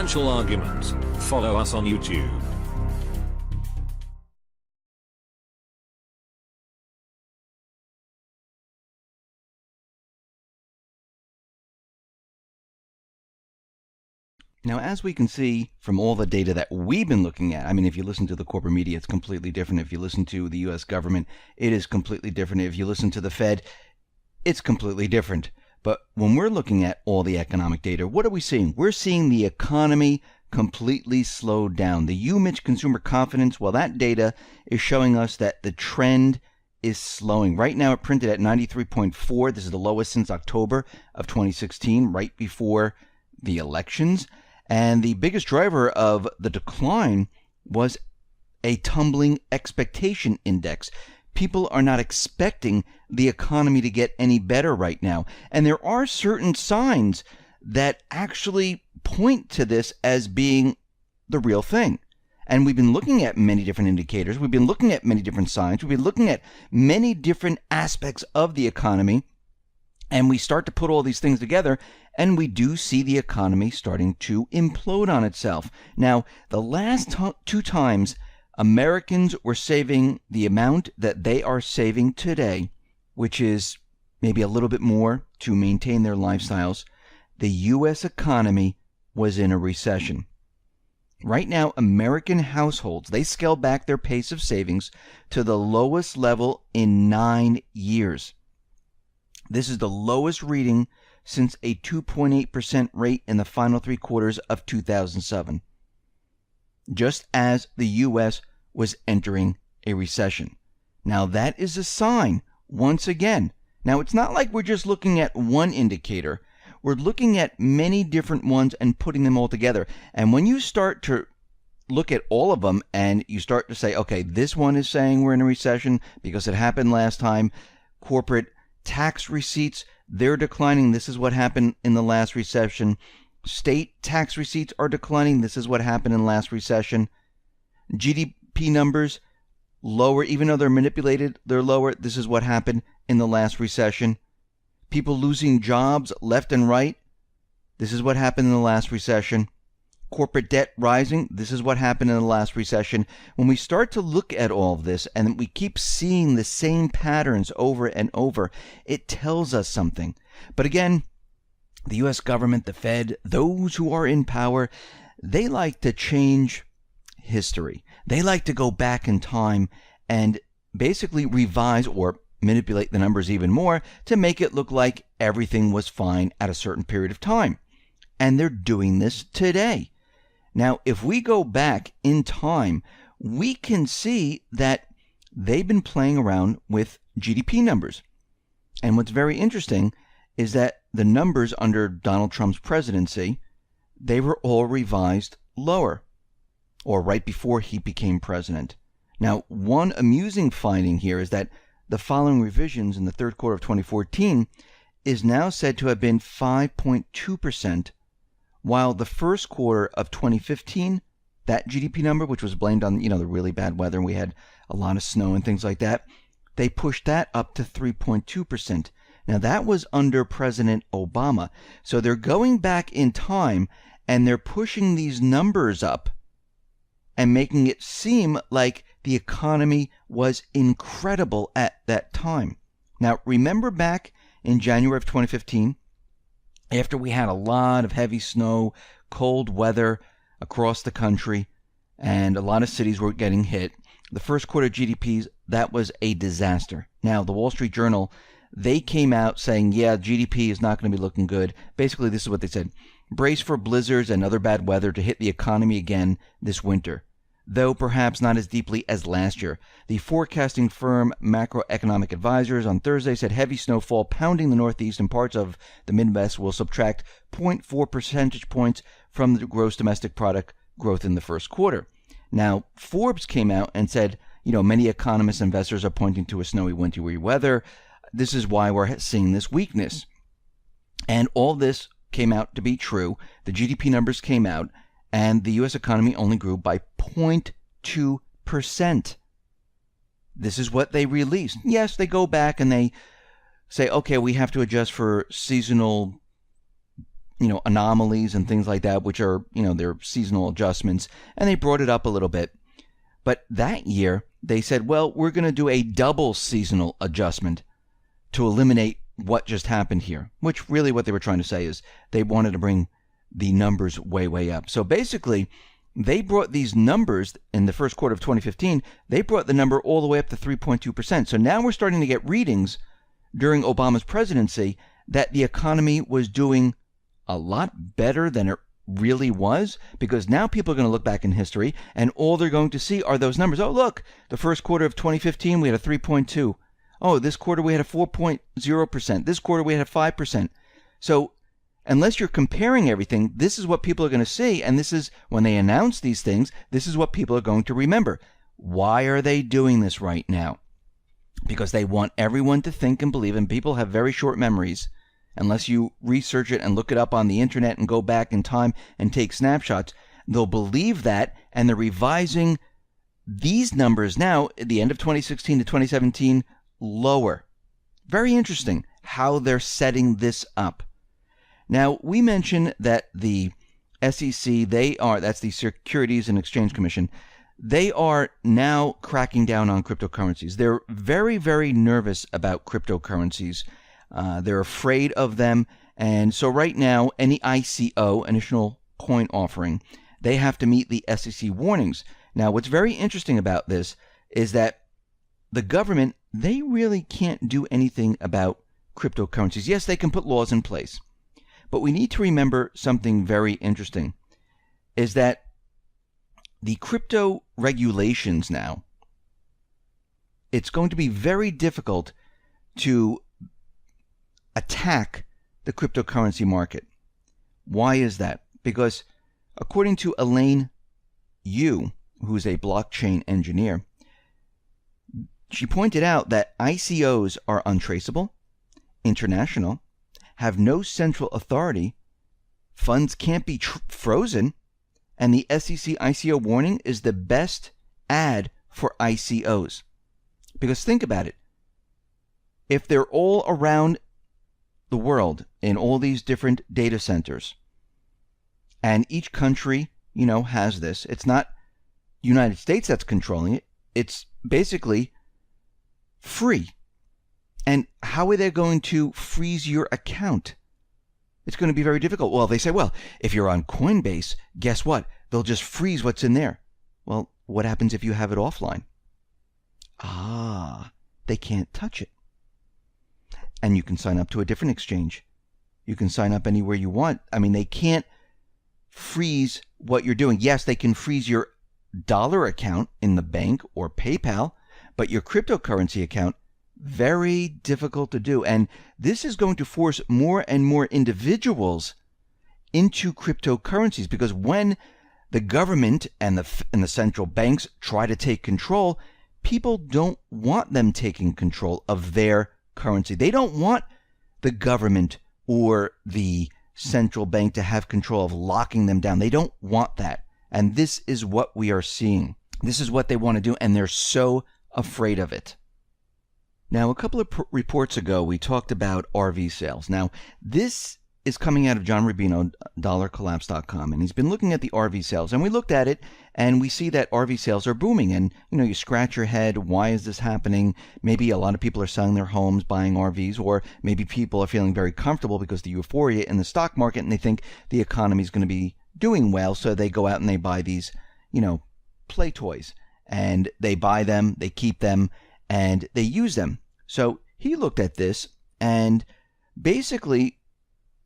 financial argument. Follow us on YouTube. Now, as we can see from all the data that we've been looking at, I mean, if you listen to the corporate media, it's completely different. If you listen to the U.S. government, it is completely different. If you listen to the Fed, it's completely different. But when we're looking at all the economic data, what are we seeing? We're seeing the economy completely slowed down. The UMich consumer confidence, well, that data is showing us that the trend is slowing. Right now, it printed at 93.4. This is the lowest since October of 2016, right before the elections. And the biggest driver of the decline was a tumbling expectation index. People are not expecting the economy to get any better right now. And there are certain signs that actually point to this as being the real thing. And we've been looking at many different indicators. We've been looking at many different signs. We've been looking at many different aspects of the economy. And we start to put all these things together, and we do see the economy starting to implode on itself. Now, the last two times Americans were saving the amount that they are saving today, which is maybe a little bit more to maintain their lifestyles, the U.S. economy was in a recession. Right now, American households, they scaled back their pace of savings to the lowest level in 9 years. This is the lowest reading since a 2.8% rate in the final 3 quarters of 2007, just as the U.S. was entering a recession. Now, that is a sign, once again. Now, it's not like we're just looking at one indicator. We're looking at many different ones and putting them all together. And when you start to look at all of them and you start to say, okay, this one is saying we're in a recession because it happened last time, corporate tax receipts, they're declining. This is what happened in the last recession. State tax receipts are declining. This is what happened in the last recession. GDP numbers lower, even though they're manipulated, they're lower. This is what happened in the last recession. People losing jobs left and right. This is what happened in the last recession. Corporate debt rising. This is what happened in the last recession. When we start to look at all of this and we keep seeing the same patterns over and over, it tells us something. But again, the U.S. government, the Fed, those who are in power, they like to change history. They like to go back in time and basically revise or manipulate the numbers even more to make it look like everything was fine at a certain period of time. And they're doing this today. Now, if we go back in time, we can see that they've been playing around with GDP numbers. And what's very interesting is that the numbers under Donald Trump's presidency, they were all revised lower, or right before he became president. Now, one amusing finding here is that the following revisions in the third quarter of 2014 is now said to have been 5.2%, while the first quarter of 2015, that GDP number, which was blamed on, the really bad weather, and we had a lot of snow and things like that, they pushed that up to 3.2%. Now, that was under President Obama. So they're going back in time, and they're pushing these numbers up and making it seem like the economy was incredible at that time. Now, remember back in January of 2015, after we had a lot of heavy snow, cold weather across the country, and a lot of cities were getting hit, the first quarter GDPs, that was a disaster. Now, the Wall Street Journal, they came out saying, yeah, GDP is not going to be looking good. Basically, this is what they said. Brace for blizzards and other bad weather to hit the economy again this winter, though perhaps not as deeply as last year. The forecasting firm Macroeconomic Advisors on Thursday said heavy snowfall pounding the Northeast and parts of the Midwest will subtract 0.4 percentage points from the gross domestic product growth in the first quarter. Now, Forbes came out and said, many economists and investors are pointing to a snowy, wintry weather. This is why we're seeing this weakness. And all this came out to be true. The GDP numbers came out, and the U.S. economy only grew by 0.2%. This is what they released. Yes, they go back and they say, okay, we have to adjust for seasonal anomalies and things like that, which are, their seasonal adjustments, and they brought it up a little bit. But that year, they said, well, we're going to do a double seasonal adjustment to eliminate what just happened here, which really what they were trying to say is they wanted to bring the numbers way, way up. So basically, they brought these numbers in the first quarter of 2015, they brought the number all the way up to 3.2%. So now we're starting to get readings during Obama's presidency that the economy was doing a lot better than it really was, because now people are going to look back in history and all they're going to see are those numbers. Oh, look, the first quarter of 2015, we had a 3.2. Oh, this quarter we had a 4.0%. This quarter we had a 5%. So unless you're comparing everything, this is what people are going to see. And this is when they announce these things, this is what people are going to remember. Why are they doing this right now? Because they want everyone to think and believe, and people have very short memories. Unless you research it and look it up on the internet and go back in time and take snapshots, they'll believe that, and they're revising these numbers now at the end of 2016 to 2017 lower. Very interesting how they're setting this up. Now, we mentioned that the SEC, that's the Securities and Exchange Commission, they are now cracking down on cryptocurrencies. They're very, very nervous about cryptocurrencies. They're afraid of them. And so right now, any ICO, initial coin offering, they have to meet the SEC warnings. Now, what's very interesting about this is that the government, they really can't do anything about cryptocurrencies. Yes, they can put laws in place. But we need to remember something very interesting, is that the crypto regulations now, it's going to be very difficult to attack the cryptocurrency market. Why is that? Because according to Elaine Yu, who's a blockchain engineer, she pointed out that ICOs are untraceable, international, have no central authority, funds can't be frozen, and the SEC ICO warning is the best ad for ICOs. Because think about it. If they're all around the world in all these different data centers, and each country, has this, it's not the United States that's controlling it, it's basically free. And how are they going to freeze your account? It's going to be very difficult. Well, they say, well, if you're on Coinbase, guess what? They'll just freeze what's in there. Well, what happens if you have it offline? They can't touch it. And you can sign up to a different exchange. You can sign up anywhere you want. I mean, they can't freeze what you're doing. Yes, they can freeze your dollar account in the bank or PayPal, but your cryptocurrency account, very difficult to do. And this is going to force more and more individuals into cryptocurrencies, because when the government and the central banks try to take control, people don't want them taking control of their currency. They don't want the government or the central bank to have control of locking them down. They don't want that. And this is what we are seeing. This is what they want to do, and they're so afraid of it. Now, a couple of reports ago, we talked about RV sales. Now, this is coming out of John Rubino, dollarcollapse.com, and he's been looking at the RV sales. And we looked at it, and we see that RV sales are booming. And, you scratch your head, why is this happening? Maybe a lot of people are selling their homes, buying RVs, or maybe people are feeling very comfortable because of the euphoria in the stock market, and they think the economy is going to be doing well, so they go out and they buy these, play toys. And they buy them, they keep them, and they use them. So he looked at this, and basically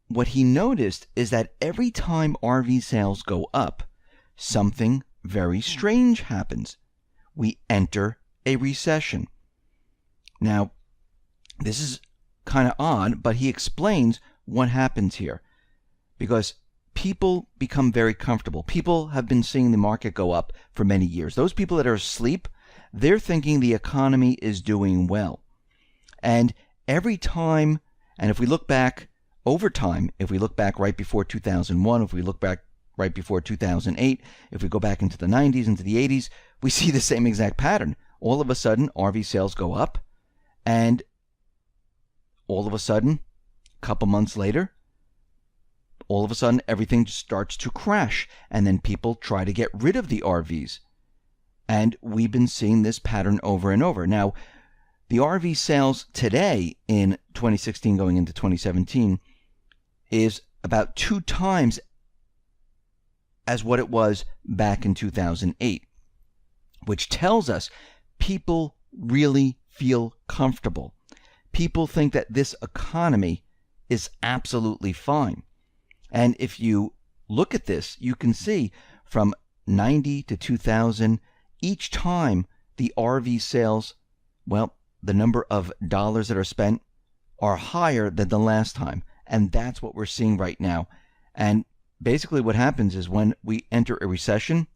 what he noticed is that every time RV sales go up, something very strange happens. We enter a recession. Now, this is kind of odd, but he explains what happens here. Because people become very comfortable. People have been seeing the market go up for many years. Those people that are asleep, they're thinking the economy is doing well. And every time, and if we look back over time, if we look back right before 2001, if we look back right before 2008, if we go back into the 90s, into the 80s, we see the same exact pattern. All of a sudden, RV sales go up, and all of a sudden, a couple months later, all of a sudden everything starts to crash, and then people try to get rid of the RVs. And we've been seeing this pattern over and over. Now, the RV sales today in 2016 going into 2017 is about 2 times as what it was back in 2008, which tells us people really feel comfortable. People think that this economy is absolutely fine. And if you look at this, you can see from 90 to 2000, each time the RV sales, well, the number of dollars that are spent are higher than the last time. And that's what we're seeing right now. And basically what happens is when we enter a recession,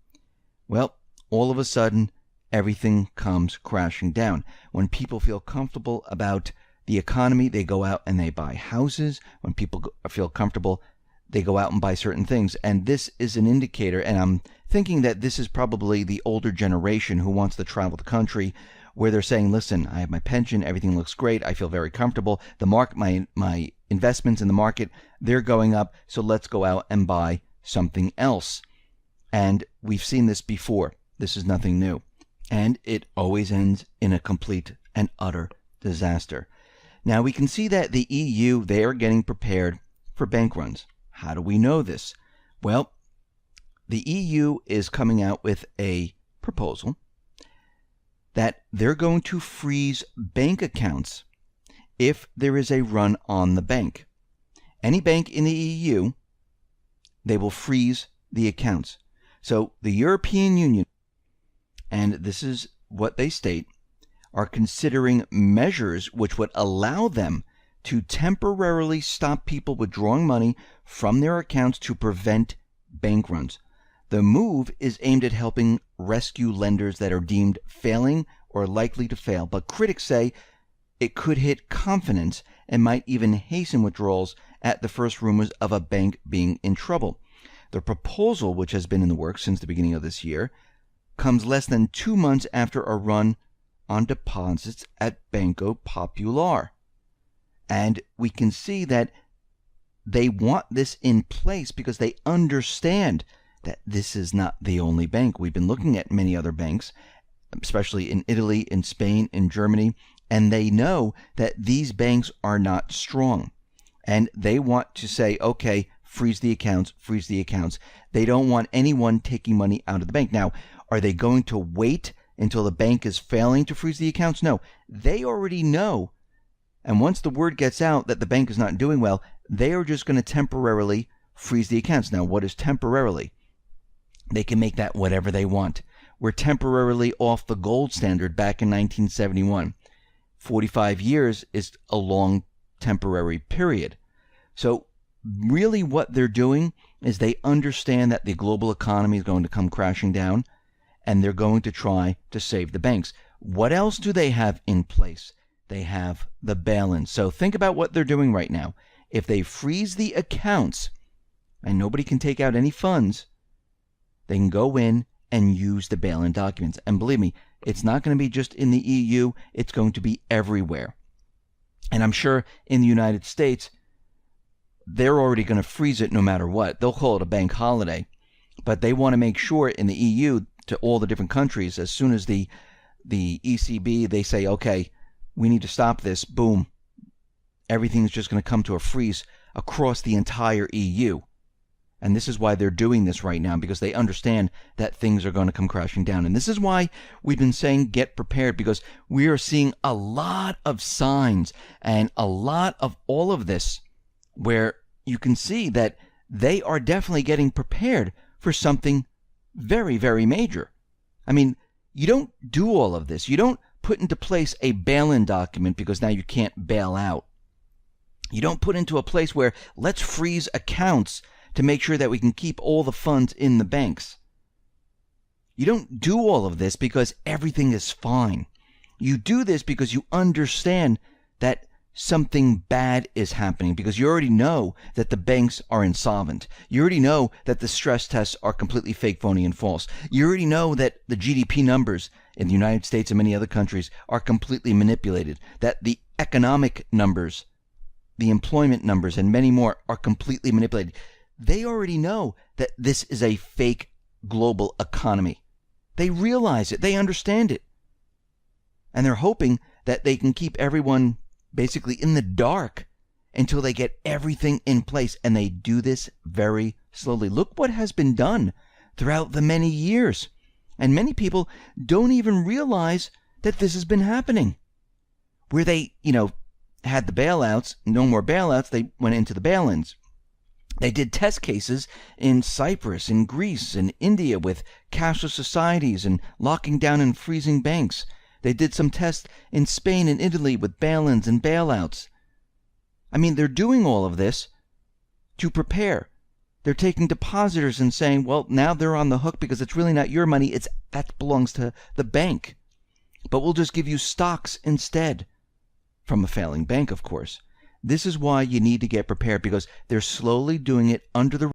well, all of a sudden, everything comes crashing down. When people feel comfortable about the economy, they go out and they buy houses. When people feel comfortable, they go out and buy certain things. And this is an indicator, and I'm thinking that this is probably the older generation who wants to travel the country, where they're saying, listen, I have my pension, everything looks great, I feel very comfortable. The my investments in the market, they're going up, so let's go out and buy something else. And we've seen this before. This is nothing new. And it always ends in a complete and utter disaster. Now we can see that the EU, they are getting prepared for bank runs. How do we know this? Well, the EU is coming out with a proposal that they're going to freeze bank accounts if there is a run on the bank. Any bank in the EU, they will freeze the accounts. So the European Union, and this is what they state, are considering measures which would allow them to temporarily stop people withdrawing money from their accounts to prevent bank runs. The move is aimed at helping rescue lenders that are deemed failing or likely to fail, but critics say it could hit confidence and might even hasten withdrawals at the first rumors of a bank being in trouble. The proposal, which has been in the works since the beginning of this year, comes less than 2 months after a run on deposits at Banco Popular. And we can see that they want this in place because they understand that this is not the only bank. We've been looking at many other banks, especially in Italy, in Spain, in Germany, and they know that these banks are not strong. And they want to say, okay, freeze the accounts, freeze the accounts. They don't want anyone taking money out of the bank. Now, are they going to wait until the bank is failing to freeze the accounts? No, they already know. And once the word gets out that the bank is not doing well, they are just going to temporarily freeze the accounts. Now, what is temporarily? They can make that whatever they want. We're temporarily off the gold standard back in 1971. 45 years is a long temporary period. So really what they're doing is they understand that the global economy is going to come crashing down, and they're going to try to save the banks. What else do they have in place? They have the bail-in. So think about what they're doing right now. If they freeze the accounts and nobody can take out any funds, they can go in and use the bail-in documents. And believe me, it's not going to be just in the EU, it's going to be everywhere. And I'm sure in the United States, they're already going to freeze it no matter what. They'll call it a bank holiday. But they want to make sure in the EU, to all the different countries, as soon as the ECB, they say, okay, we need to stop this, boom, everything's just going to come to a freeze across the entire EU. And this is why they're doing this right now, because they understand that things are going to come crashing down. And this is why we've been saying get prepared, because we are seeing a lot of signs and a lot of all of this where you can see that they are definitely getting prepared for something very, very major. I mean, you don't do all of this. You don't put into place a bail-in document because now you can't bail out. You don't put into a place where let's freeze accounts to make sure that we can keep all the funds in the banks. You don't do all of this because everything is fine. You do this because you understand that something bad is happening, because you already know that the banks are insolvent. You already know that the stress tests are completely fake, phony, and false. You already know that the GDP numbers in the United States and many other countries are completely manipulated, that the economic numbers, the employment numbers, and many more are completely manipulated. They already know that this is a fake global economy. They realize it. They understand it. And they're hoping that they can keep everyone basically in the dark until they get everything in place. And they do this very slowly. Look what has been done throughout the many years. And many people don't even realize that this has been happening. Where they, had the bailouts, no more bailouts, they went into the bail-ins. They did test cases in Cyprus, in Greece, in India with cashless societies and locking down and freezing banks. They did some tests in Spain and Italy with bail-ins and bailouts. I mean, they're doing all of this to prepare. They're taking depositors and saying, well, now they're on the hook because it's really not your money. That belongs to the bank. But we'll just give you stocks instead. From a failing bank, of course. This is why you need to get prepared, because they're slowly doing it under the